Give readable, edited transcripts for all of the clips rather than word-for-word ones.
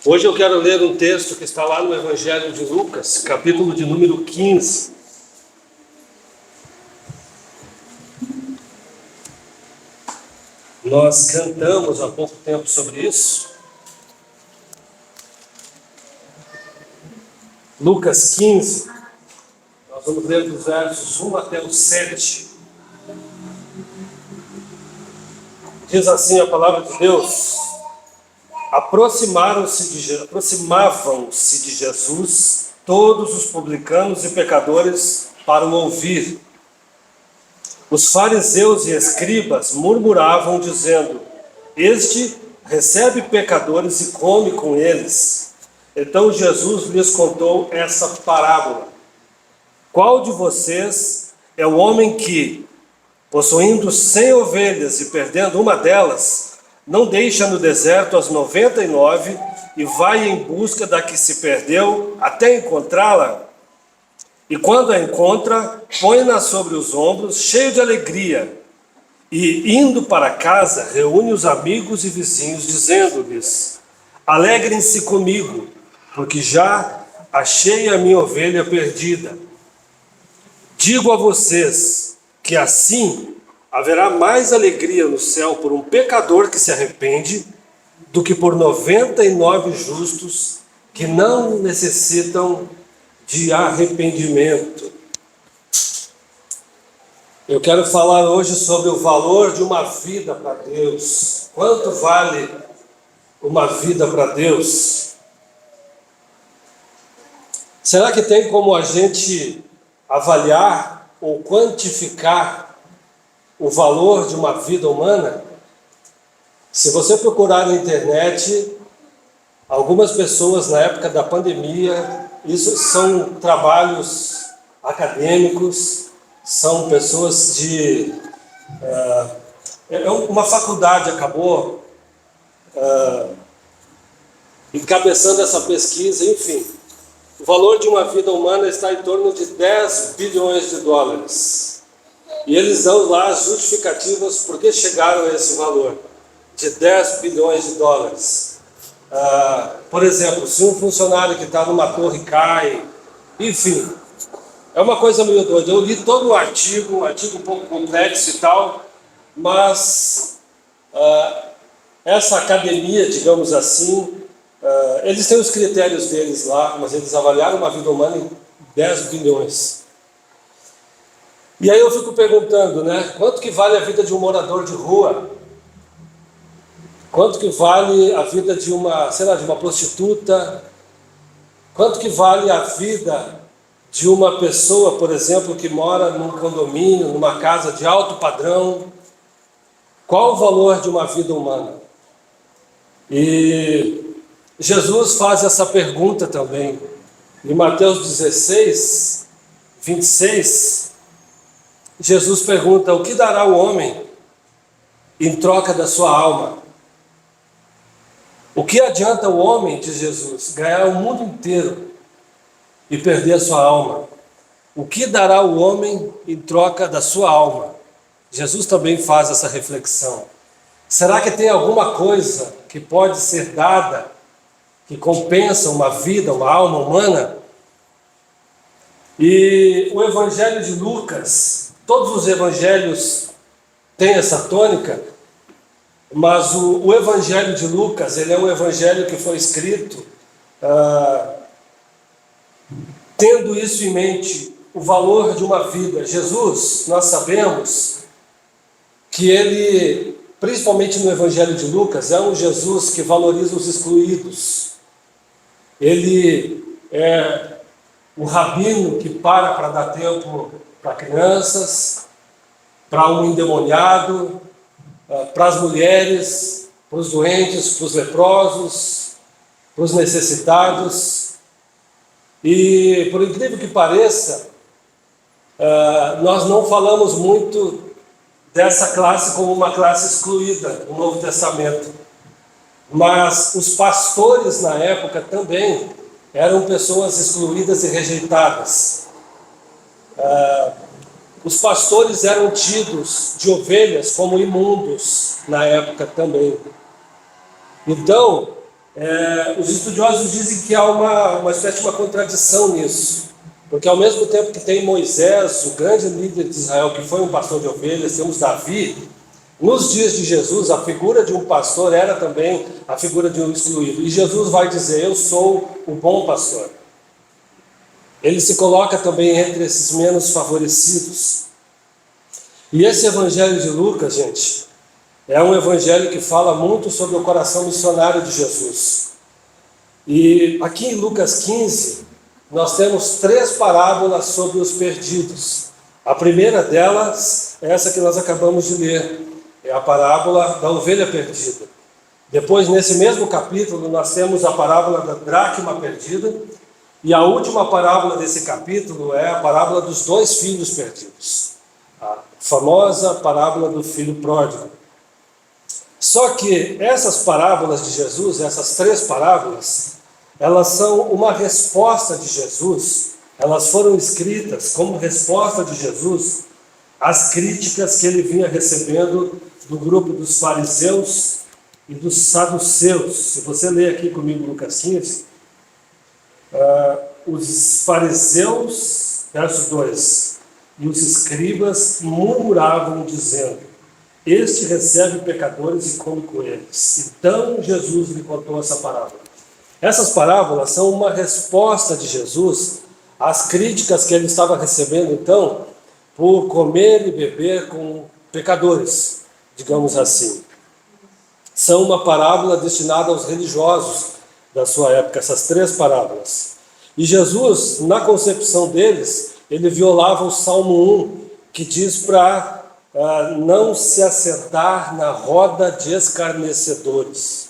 Hoje eu quero ler um texto que está lá no Evangelho de Lucas, capítulo de número 15. Nós cantamos há pouco tempo sobre isso. Lucas 15, nós vamos ler dos versos 1 até o 7. Diz assim a palavra de Deus: aproximavam-se de Jesus todos os publicanos e pecadores para o ouvir. Os fariseus e escribas murmuravam, dizendo: Este recebe pecadores e come com eles. Então Jesus lhes contou essa parábola: Qual de vocês é o homem que, possuindo 100 ovelhas e perdendo uma delas, não deixa no deserto as 99 e vai em busca da que se perdeu até encontrá-la? E quando a encontra, põe-na sobre os ombros, cheio de alegria, e, indo para casa, reúne os amigos e vizinhos, dizendo-lhes: Alegrem-se comigo, porque já achei a minha ovelha perdida. Digo a vocês que assim haverá mais alegria no céu por um pecador que se arrepende do que por 99 justos que não necessitam de arrependimento. Eu quero falar hoje sobre o valor de uma vida para Deus. Quanto vale uma vida para Deus? Será que tem como a gente avaliar ou quantificar o valor de uma vida humana? Se você procurar na internet, algumas pessoas na época da pandemia, isso são trabalhos acadêmicos, são pessoas de... uma faculdade acabou encabeçando essa pesquisa, enfim. O valor de uma vida humana está em torno de 10 bilhões de dólares. E eles dão lá as justificativas por que chegaram a esse valor de 10 bilhões de dólares. Por exemplo, se um funcionário que está numa torre cai, enfim, é uma coisa meio doida. Eu li todo o artigo, um artigo um pouco complexo e tal, mas essa academia, digamos assim, eles têm os critérios deles lá, mas eles avaliaram uma vida humana em 10 bilhões. E aí eu fico perguntando, né? Quanto que vale a vida de um morador de rua? Quanto que vale a vida de uma, sei lá, de uma prostituta? Quanto que vale a vida de uma pessoa, por exemplo, que mora num condomínio, numa casa de alto padrão? Qual o valor de uma vida humana? E Jesus faz essa pergunta também. Em Mateus 16, 26, Jesus pergunta: o que dará o homem em troca da sua alma? O que adianta o homem, diz Jesus, ganhar o mundo inteiro e perder a sua alma? O que dará o homem em troca da sua alma? Jesus também faz essa reflexão. Será que tem alguma coisa que pode ser dada que compensa uma vida, uma alma humana? E o Evangelho de Lucas, todos os evangelhos têm essa tônica, mas o Evangelho de Lucas, ele é um evangelho que foi escrito tendo isso em mente, o valor de uma vida. Jesus, nós sabemos que ele, principalmente no Evangelho de Lucas, é um Jesus que valoriza os excluídos. Ele é o rabino que para dar tempo para crianças, para um endemoniado, para as mulheres, para os doentes, para os leprosos, para os necessitados. E, por incrível que pareça, nós não falamos muito dessa classe como uma classe excluída no Novo Testamento. Mas os pastores na época também eram pessoas excluídas e rejeitadas. Os pastores eram tidos de ovelhas como imundos na época também. Então, Os estudiosos dizem que há uma espécie de uma contradição nisso. Porque ao mesmo tempo que tem Moisés, o grande líder de Israel, que foi um pastor de ovelhas, temos Davi, nos dias de Jesus, a figura de um pastor era também a figura de um excluído. E Jesus vai dizer: eu sou o bom pastor. Ele se coloca também entre esses menos favorecidos. E esse evangelho de Lucas, gente, é um evangelho que fala muito sobre o coração missionário de Jesus. E aqui em Lucas 15, nós temos 3 parábolas sobre os perdidos. A primeira delas é essa que nós acabamos de ler, é a parábola da ovelha perdida. Depois, nesse mesmo capítulo, nós temos a parábola da dracma perdida, e a última parábola desse capítulo é a parábola dos 2 filhos perdidos, a famosa parábola do filho pródigo. Só que essas parábolas de Jesus, essas 3 parábolas, elas são uma resposta de Jesus, elas foram escritas como resposta de Jesus às críticas que ele vinha recebendo do grupo dos fariseus e dos saduceus. Se você ler aqui comigo Lucas 15, os fariseus, verso 2, e os escribas murmuravam dizendo: este recebe pecadores e come com eles. Então Jesus lhe contou essa parábola. Essas parábolas são uma resposta de Jesus às críticas que ele estava recebendo, então, por comer e beber com pecadores, digamos assim. São uma parábola destinada aos religiosos da sua época, essas 3 parábolas. E Jesus, na concepção deles, ele violava o Salmo 1, que diz para não se assentar na roda de escarnecedores.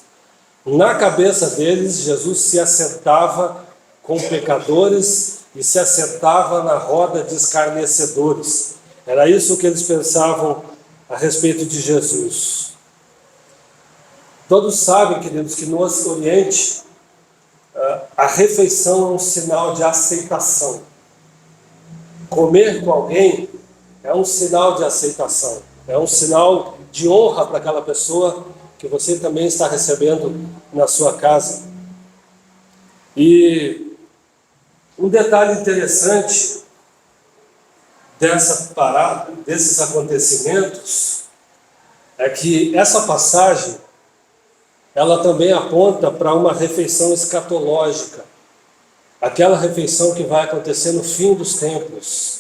Na cabeça deles, Jesus se assentava com pecadores e se assentava na roda de escarnecedores. Era isso que eles pensavam a respeito de Jesus. Todos sabem, queridos, que no Oriente a refeição é um sinal de aceitação. Comer com alguém é um sinal de aceitação, é um sinal de honra para aquela pessoa que você também está recebendo na sua casa. E um detalhe interessante dessa parada, desses acontecimentos, é que essa passagem, ela também aponta para uma refeição escatológica, aquela refeição que vai acontecer no fim dos tempos,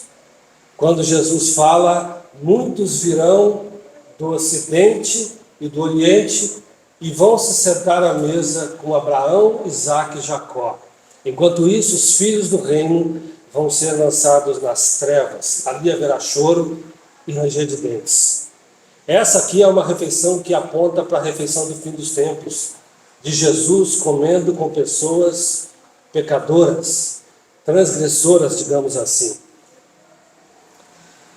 quando Jesus fala: muitos virão do Ocidente e do Oriente e vão se sentar à mesa com Abraão, Isaque e Jacó. Enquanto isso, os filhos do reino vão ser lançados nas trevas. Ali haverá choro e ranger de dentes. Essa aqui é uma refeição que aponta para a refeição do fim dos tempos, de Jesus comendo com pessoas pecadoras, transgressoras, digamos assim.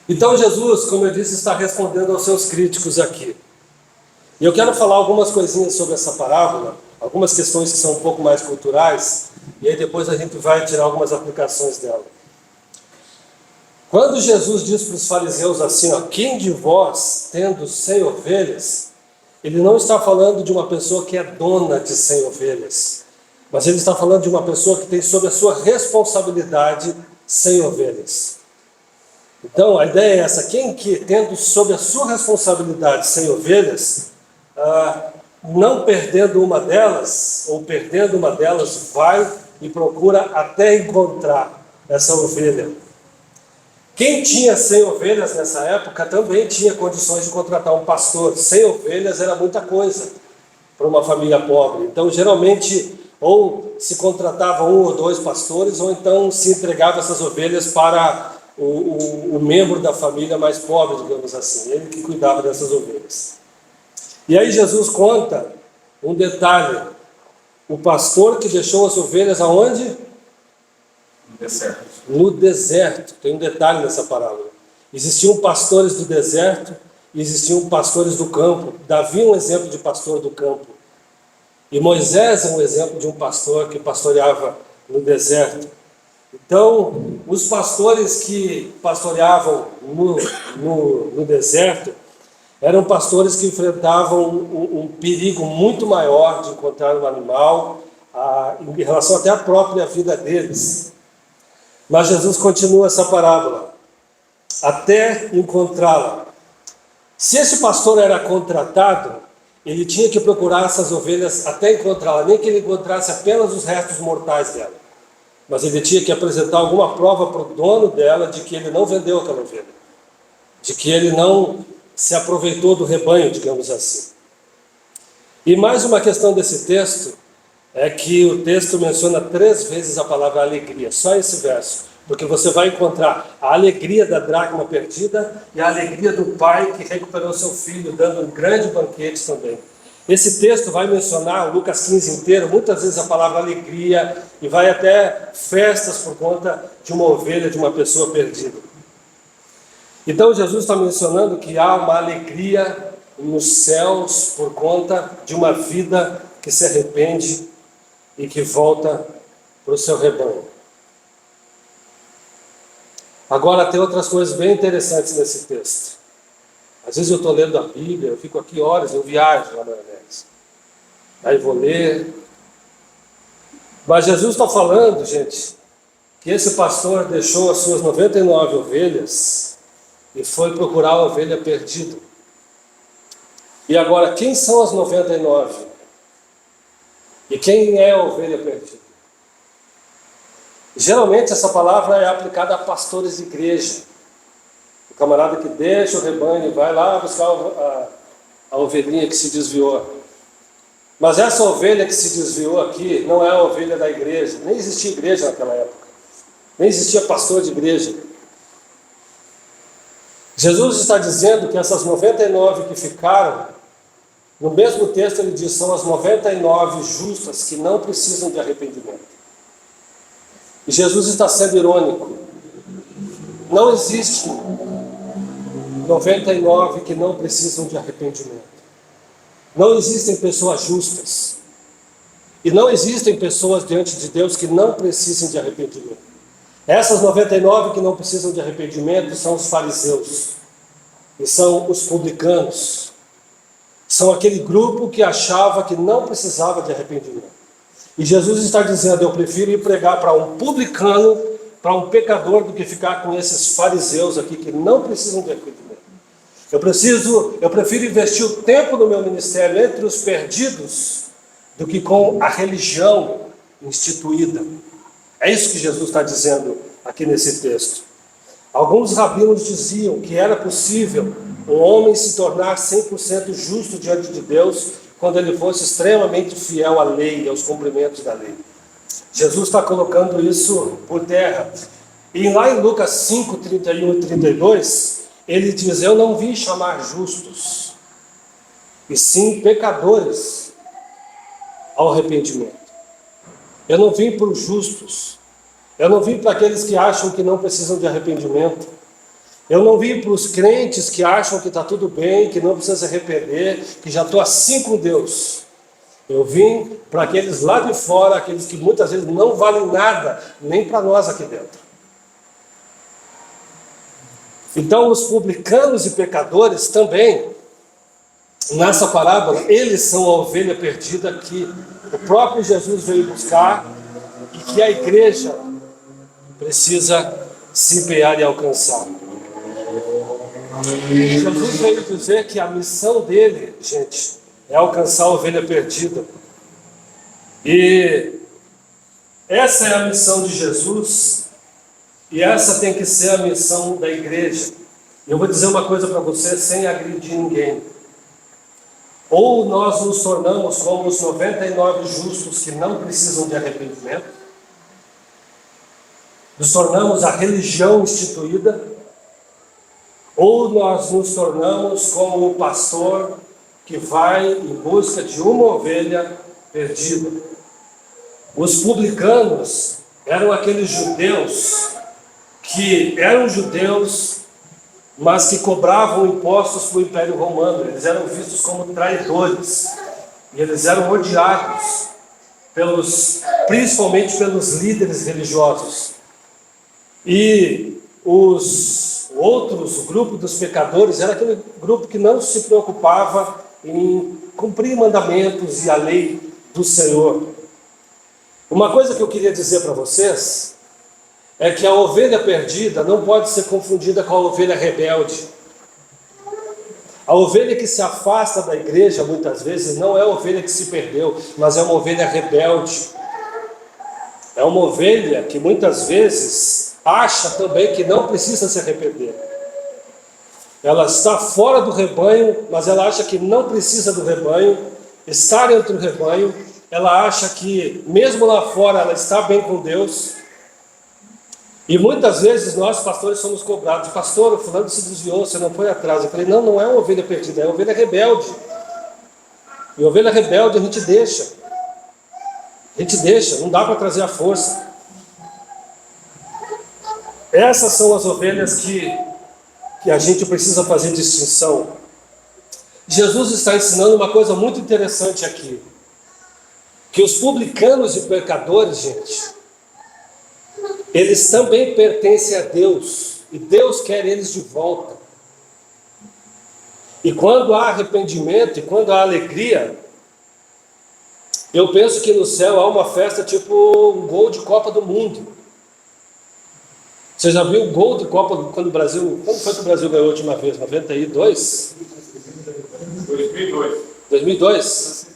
Então Jesus, como eu disse, está respondendo aos seus críticos aqui. E eu quero falar algumas coisinhas sobre essa parábola, algumas questões que são um pouco mais culturais, e aí depois a gente vai tirar algumas aplicações dela. Quando Jesus diz para os fariseus assim, quem de vós, tendo 100 ovelhas, ele não está falando de uma pessoa que é dona de 100 ovelhas, mas ele está falando de uma pessoa que tem sob a sua responsabilidade 100 ovelhas. Então a ideia é essa: quem que, tendo sob a sua responsabilidade 100 ovelhas, não perdendo uma delas, ou perdendo uma delas, vai e procura até encontrar essa ovelha. Quem tinha 100 ovelhas nessa época também tinha condições de contratar um pastor. 100 ovelhas era muita coisa para uma família pobre. Então, geralmente, ou se contratava 1 ou 2 pastores, ou então se entregava essas ovelhas para o membro da família mais pobre, digamos assim, ele que cuidava dessas ovelhas. E aí Jesus conta um detalhe: o pastor que deixou as ovelhas aonde? No deserto. No deserto. Tem um detalhe nessa parábola. Existiam pastores do deserto e existiam pastores do campo. Davi é um exemplo de pastor do campo. E Moisés é um exemplo de um pastor que pastoreava no deserto. Então, os pastores que pastoreavam no deserto, Eram pastores que enfrentavam um perigo muito maior de encontrar um animal, em relação até à própria vida deles. Mas Jesus continua essa parábola, até encontrá-la. Se esse pastor era contratado, ele tinha que procurar essas ovelhas até encontrá-la, nem que ele encontrasse apenas os restos mortais dela. Mas ele tinha que apresentar alguma prova para o dono dela de que ele não vendeu aquela ovelha, de que ele não se aproveitou do rebanho, digamos assim. E mais uma questão desse texto é que o texto menciona 3 vezes a palavra alegria, só esse verso, porque você vai encontrar a alegria da dracma perdida e a alegria do pai que recuperou seu filho, dando um grande banquete também. Esse texto vai mencionar, Lucas 15 inteiro, muitas vezes a palavra alegria, e vai até festas por conta de uma ovelha, de uma pessoa perdida. Então Jesus está mencionando que há uma alegria nos céus por conta de uma vida que se arrepende e que volta para o seu rebanho. Agora tem outras coisas bem interessantes nesse texto. Às vezes eu estou lendo a Bíblia, eu fico aqui horas, eu viajo na maionese. Aí vou ler. Mas Jesus está falando, gente, que esse pastor deixou as suas 99 ovelhas e foi procurar a ovelha perdida. E agora, quem são as 99? E quem é a ovelha perdida? Geralmente essa palavra é aplicada a pastores de igreja. O camarada que deixa o rebanho e vai lá buscar a ovelhinha que se desviou. Mas essa ovelha que se desviou aqui não é a ovelha da igreja. Nem existia igreja naquela época. Nem existia pastor de igreja. Jesus está dizendo que essas 99 que ficaram, no mesmo texto ele diz, são as 99 justas que não precisam de arrependimento. E Jesus está sendo irônico. Não existe 99 que não precisam de arrependimento. Não existem pessoas justas. E não existem pessoas diante de Deus que não precisem de arrependimento. Essas 99 que não precisam de arrependimento são os fariseus. E são os publicanos. São aquele grupo que achava que não precisava de arrependimento. E Jesus está dizendo, eu prefiro ir pregar para um publicano, para um pecador, do que ficar com esses fariseus aqui que não precisam de arrependimento. Eu prefiro investir o tempo do meu ministério entre os perdidos do que com a religião instituída. É isso que Jesus está dizendo aqui nesse texto. Alguns rabinos diziam que era possível um homem se tornar 100% justo diante de Deus quando ele fosse extremamente fiel à lei e aos cumprimentos da lei. Jesus está colocando isso por terra. E lá em Lucas 5, 31 e 32, ele diz, eu não vim chamar justos, e sim pecadores ao arrependimento. Eu não vim para os justos. Eu não vim para aqueles que acham que não precisam de arrependimento. Eu não vim para os crentes que acham que está tudo bem, que não precisa se arrepender, que já estou assim com Deus. Eu vim para aqueles lá de fora, aqueles que muitas vezes não valem nada, nem para nós aqui dentro. Então os publicanos e pecadores também, nessa parábola, eles são a ovelha perdida que o próprio Jesus veio buscar e que a igreja precisa se empenhar em alcançar. Jesus veio dizer que a missão dele, gente, é alcançar a ovelha perdida. E essa é a missão de Jesus, e essa tem que ser a missão da igreja. Eu vou dizer uma coisa para você sem agredir ninguém. Ou nós nos tornamos como os 99 justos que não precisam de arrependimento, nos tornamos a religião instituída, ou nós nos tornamos como o pastor que vai em busca de uma ovelha perdida. Os publicanos eram aqueles judeus que eram judeus, mas que cobravam impostos para o Império Romano. Eles eram vistos como traidores, e eles eram odiados, principalmente pelos líderes religiosos. E o outros, o grupo dos pecadores, era aquele grupo que não se preocupava em cumprir mandamentos e a lei do Senhor. Uma coisa que eu queria dizer para vocês é que a ovelha perdida não pode ser confundida com a ovelha rebelde. A ovelha que se afasta da igreja, muitas vezes, não é a ovelha que se perdeu, mas é uma ovelha rebelde. É uma ovelha que muitas vezes acha também que não precisa se arrepender. Ela está fora do rebanho, mas ela acha que não precisa do rebanho, estar entre o rebanho. Ela acha que mesmo lá fora ela está bem com Deus. E muitas vezes nós pastores somos cobrados: pastor, o fulano se desviou, você não foi atrás. Eu falei: não é uma ovelha perdida, é uma ovelha rebelde. E ovelha rebelde a gente deixa. Não dá para trazer a força. Essas são as ovelhas que a gente precisa fazer distinção. Jesus está ensinando uma coisa muito interessante aqui. Que os publicanos e pecadores, gente, eles também pertencem a Deus. E Deus quer eles de volta. E quando há arrependimento e quando há alegria, eu penso que no céu há uma festa tipo um gol de Copa do Mundo. Você já viu o gol de Copa quando foi que o Brasil ganhou a última vez? 92? 2002.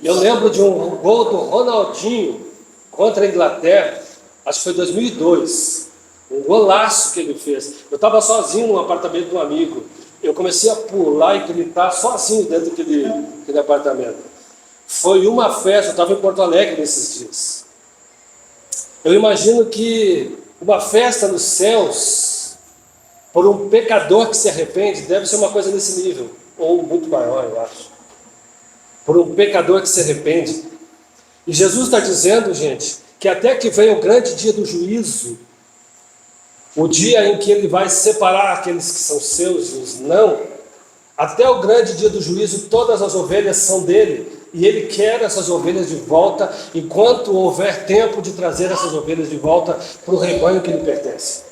Eu lembro de um gol do Ronaldinho contra a Inglaterra, acho que foi 2002. Um golaço que ele fez. Eu estava sozinho no apartamento de um amigo. Eu comecei a pular e gritar sozinho dentro daquele apartamento. Foi uma festa, eu estava em Porto Alegre nesses dias. Eu imagino que uma festa nos céus, por um pecador que se arrepende, deve ser uma coisa nesse nível, ou muito maior, eu acho. Por um pecador que se arrepende. E Jesus está dizendo, gente, que até que venha o grande dia do juízo, o dia em que ele vai separar aqueles que são seus e os não, até o grande dia do juízo, todas as ovelhas são dele. E ele quer essas ovelhas de volta, enquanto houver tempo de trazer essas ovelhas de volta para o rebanho que lhe pertence.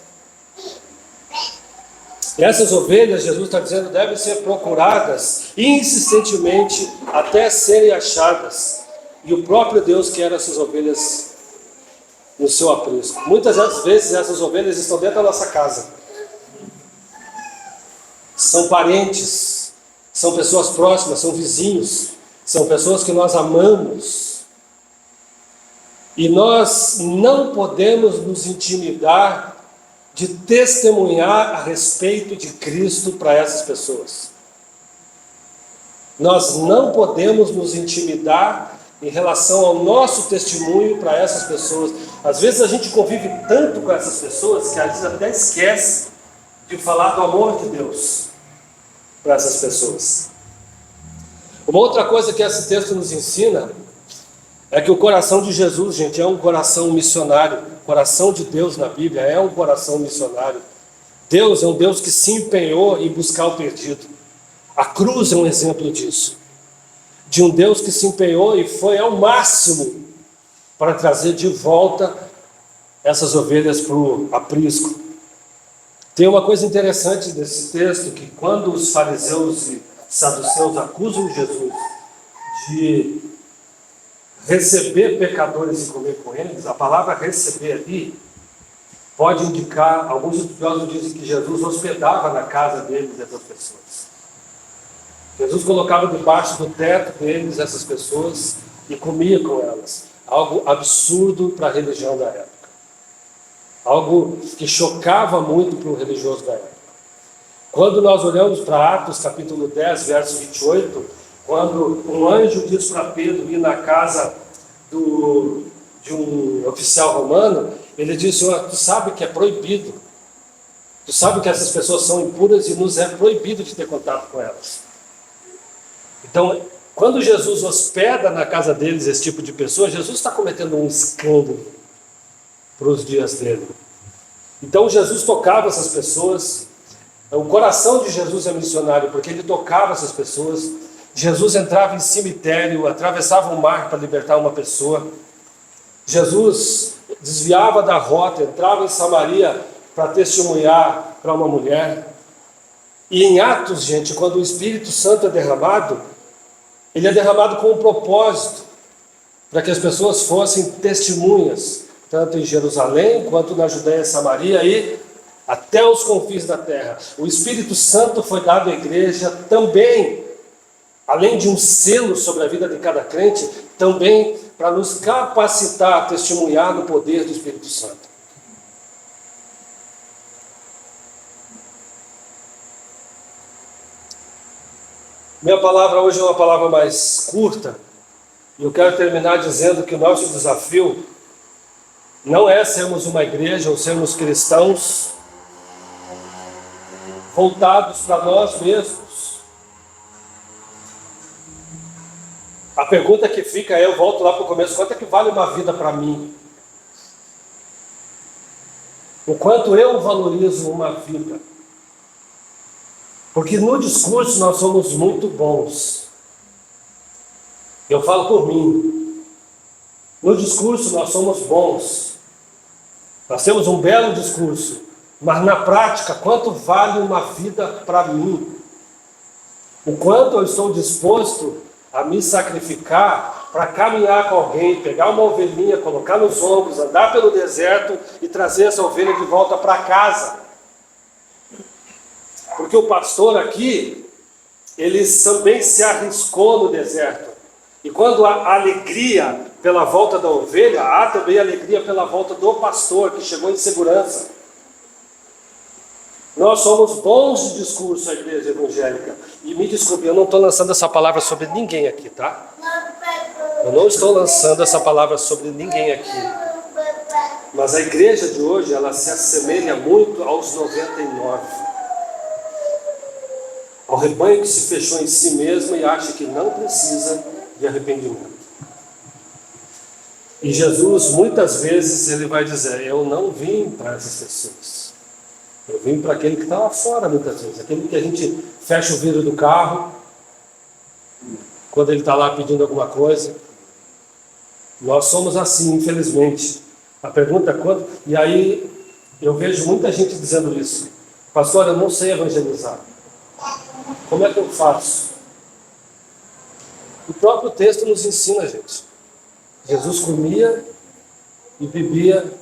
E essas ovelhas, Jesus está dizendo, devem ser procuradas insistentemente até serem achadas. E o próprio Deus quer essas ovelhas no seu aprisco. Muitas das vezes essas ovelhas estão dentro da nossa casa. São parentes, são pessoas próximas, são vizinhos. São pessoas que nós amamos. E nós não podemos nos intimidar de testemunhar a respeito de Cristo para essas pessoas. Nós não podemos nos intimidar em relação ao nosso testemunho para essas pessoas. Às vezes a gente convive tanto com essas pessoas que às vezes até esquece de falar do amor de Deus para essas pessoas. Uma outra coisa que esse texto nos ensina é que o coração de Jesus, gente, é um coração missionário. O coração de Deus na Bíblia é um coração missionário. Deus é um Deus que se empenhou em buscar o perdido. A cruz é um exemplo disso. De um Deus que se empenhou e foi ao máximo para trazer de volta essas ovelhas para o aprisco. Tem uma coisa interessante desse texto, que quando os fariseus e saduceus acusam Jesus de receber pecadores e comer com eles, a palavra receber ali pode indicar, alguns estudiosos dizem que Jesus hospedava na casa deles essas pessoas. Jesus colocava debaixo do teto deles essas pessoas e comia com elas. Algo absurdo para a religião da época. Algo que chocava muito para o religioso da época. Quando nós olhamos para Atos capítulo 10, verso 28, quando um anjo diz para Pedro ir na casa de um oficial romano, ele disse: tu sabe que é proibido, tu sabe que essas pessoas são impuras e nos é proibido de ter contato com elas. Então, quando Jesus hospeda na casa deles esse tipo de pessoa, Jesus está cometendo um escândalo para os dias dele. Então Jesus tocava essas pessoas. O coração de Jesus é missionário, porque ele tocava essas pessoas. Jesus entrava em cemitério, atravessava o mar para libertar uma pessoa. Jesus desviava da rota, entrava em Samaria para testemunhar para uma mulher. E em Atos, gente, quando o Espírito Santo é derramado, ele é derramado com um propósito, para que as pessoas fossem testemunhas, tanto em Jerusalém, quanto na Judéia e Samaria e até os confins da terra. O Espírito Santo foi dado à igreja também, além de um selo sobre a vida de cada crente, também para nos capacitar a testemunhar no poder do Espírito Santo. Minha palavra hoje é uma palavra mais curta, e eu quero terminar dizendo que o nosso desafio não é sermos uma igreja ou sermos cristãos voltados para nós mesmos. A pergunta que fica é, eu volto lá para o começo, quanto é que vale uma vida para mim? O quanto eu valorizo uma vida? Porque no discurso nós somos muito bons. Eu falo por mim. No discurso nós somos bons. Nós temos um belo discurso. Mas na prática, quanto vale uma vida para mim? O quanto eu estou disposto a me sacrificar para caminhar com alguém, pegar uma ovelhinha, colocar nos ombros, andar pelo deserto e trazer essa ovelha de volta para casa. Porque o pastor aqui, ele também se arriscou no deserto. E quando há alegria pela volta da ovelha, há também alegria pela volta do pastor, que chegou em segurança. Nós somos bons de discurso, a igreja evangélica. E me desculpe, eu não estou lançando essa palavra sobre ninguém aqui, tá? Eu não estou lançando essa palavra sobre ninguém aqui. Mas a igreja de hoje, ela se assemelha muito aos 99. Ao rebanho que se fechou em si mesmo e acha que não precisa de arrependimento. E Jesus, muitas vezes, ele vai dizer, eu não vim para essas pessoas. Eu vim para aquele que está lá fora, muitas vezes. Aquele que a gente fecha o vidro do carro, quando ele está lá pedindo alguma coisa. Nós somos assim, infelizmente. A pergunta é quando... E aí, eu vejo muita gente dizendo isso. Pastor, eu não sei evangelizar. Como é que eu faço? O próprio texto nos ensina, gente. Jesus comia e bebia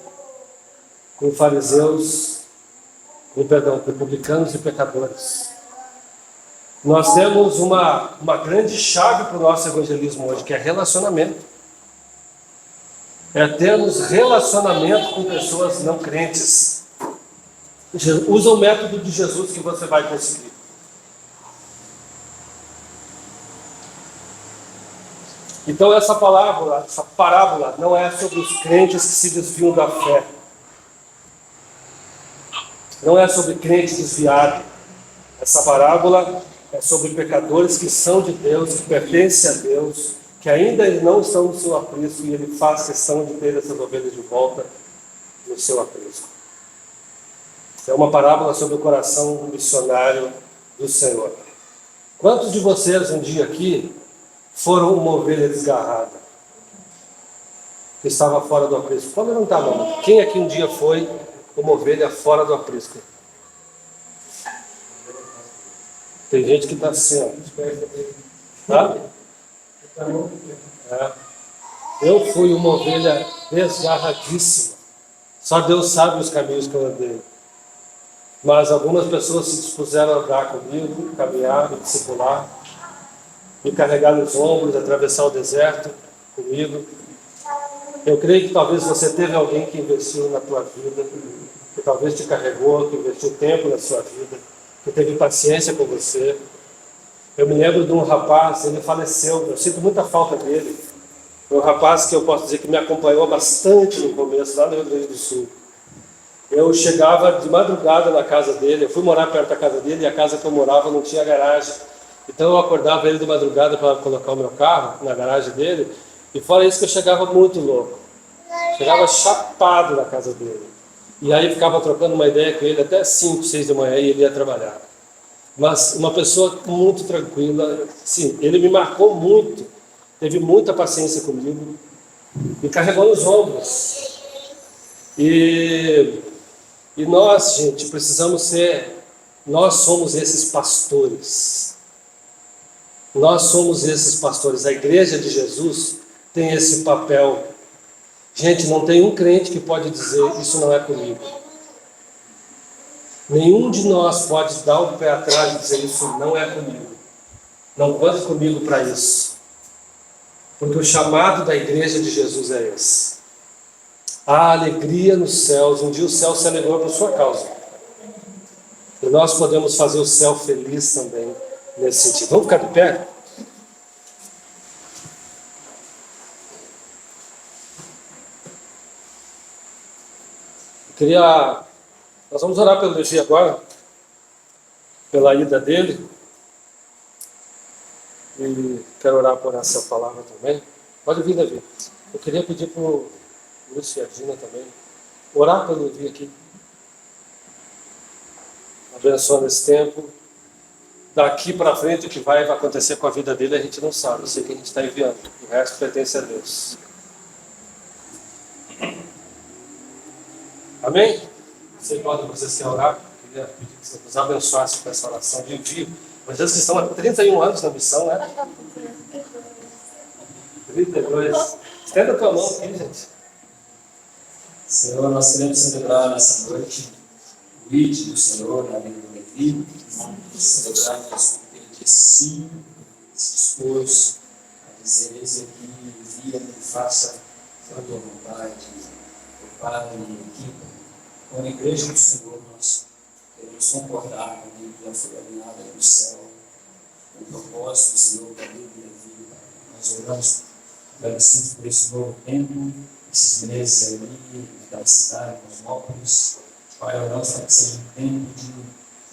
com fariseus, com publicanos e pecadores. Nós temos uma grande chave para o nosso evangelismo hoje, que é relacionamento. É termos relacionamento com pessoas não crentes. Usa o método de Jesus que você vai conseguir. Então essa parábola não é sobre os crentes que se desviam da fé. Não é sobre crente desviado. Essa parábola é sobre pecadores que são de Deus, que pertencem a Deus, que ainda não estão no seu aprisco, e ele faz questão de ter essas ovelhas de volta no seu aprisco. É uma parábola sobre o coração missionário do Senhor. Quantos de vocês um dia aqui foram uma ovelha desgarrada, que estava fora do aprisco? Pode levantar a mão. Quem aqui um dia foi uma ovelha fora do aprisco? Tem gente que está assim, ó. Tá? É. Eu fui uma ovelha desgarradíssima. Só Deus sabe os caminhos que eu andei. Mas algumas pessoas se dispuseram a andar comigo, caminhar, me discipular, me carregar nos ombros, atravessar o deserto comigo. Eu creio que talvez você teve alguém que investiu na tua vida, que talvez te carregou, que investiu tempo na sua vida, que teve paciência com você. Eu me lembro de um rapaz, ele faleceu, eu sinto muita falta dele. Um rapaz que eu posso dizer que me acompanhou bastante no começo, lá no Rio Grande do Sul. Eu chegava de madrugada na casa dele, eu fui morar perto da casa dele e a casa que eu morava não tinha garagem. Então eu acordava ele de madrugada para colocar o meu carro na garagem dele, e fora isso que eu chegava muito louco. Chegava chapado na casa dele. E aí ficava trocando uma ideia com ele até 5, 6 da manhã e ele ia trabalhar. Mas uma pessoa muito tranquila, sim, ele me marcou muito, teve muita paciência comigo, me carregou nos ombros. E E nós, gente, nós somos esses pastores. Nós somos esses pastores. A igreja de Jesus tem esse papel. Gente, não tem um crente que pode dizer, isso não é comigo. Nenhum de nós pode dar o pé atrás e dizer, isso não é comigo. Não conte comigo para isso. Porque o chamado da igreja de Jesus é esse. Há alegria nos céus. Um dia o céu se alegrou por sua causa. E nós podemos fazer o céu feliz também nesse sentido. Vamos ficar de pé? Nós vamos orar pelo Levi agora, pela ida dele. E quero orar por essa palavra também. Pode vir, Levi. Eu queria pedir para o Lúcio e a Dina também orar pelo Levi aqui. Abençoa esse tempo. Daqui para frente o que vai acontecer com a vida dele a gente não sabe. Eu sei que a gente está enviando. O resto pertence a Deus. Amém? Sei quando vocês querem orar. Eu queria pedir que você nos abençoasse com essa oração de envio. Mas eles que estão há 31 anos na missão, né? 32. Estenda a tua mão aqui, gente. Senhor, nós queremos celebrar nessa noite o ide do Senhor na vida do Levi. Celebrarmos porque ele disse sim, se dispôs a dizer: eis aqui, envia-me, faça a tua vontade. Prepara e equipa. Com a igreja do Senhor, nós queremos concordar com aquilo que já foi alinhado aí no céu, com o propósito do Senhor para a vida do Levi. Nós oramos agradecidos por esse novo tempo, esses meses ali, da cidade, Cosmópolis. Pai, oramos para que seja um tempo de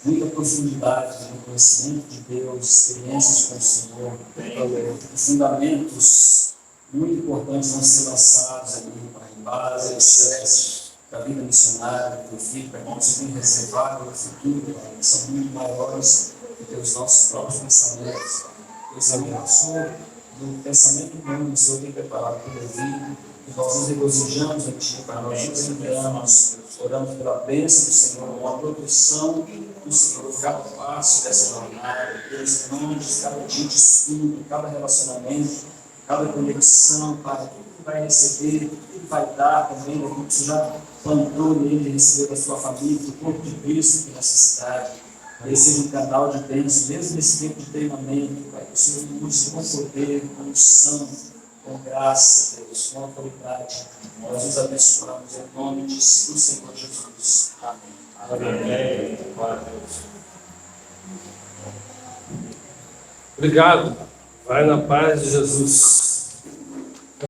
muita profundidade, de conhecimento de Deus, experiências com o Senhor, fundamentos muito importantes vão ser lançados ali para a base, para a vida missionária do teu filho, para que nós tenhamos reservado no futuro, que são muito maiores do que os nossos próprios pensamentos. Deus abençoe do pensamento humano que o Senhor tem preparado para o Levi, e nós nos regozijamos em Ti, Pai. Nós nos lembramos, oramos pela bênção do Senhor, uma proteção do Senhor, cada passo dessa jornada, Deus, irmãos, cada dia de estudo, cada relacionamento, cada conexão, Pai, tudo que vai receber, tudo que vai dar também, daquilo que você já plantou nele, receber da sua família, do corpo de Cristo, que nessa cidade. Ele seja um canal de bênção, mesmo nesse tempo de treinamento, Pai, que o Senhor use com poder, com unção, com graça, Deus, com autoridade. Nós nos abençoamos em nome do Senhor Jesus. Amém. Amém. Obrigado. Vai na paz de Jesus.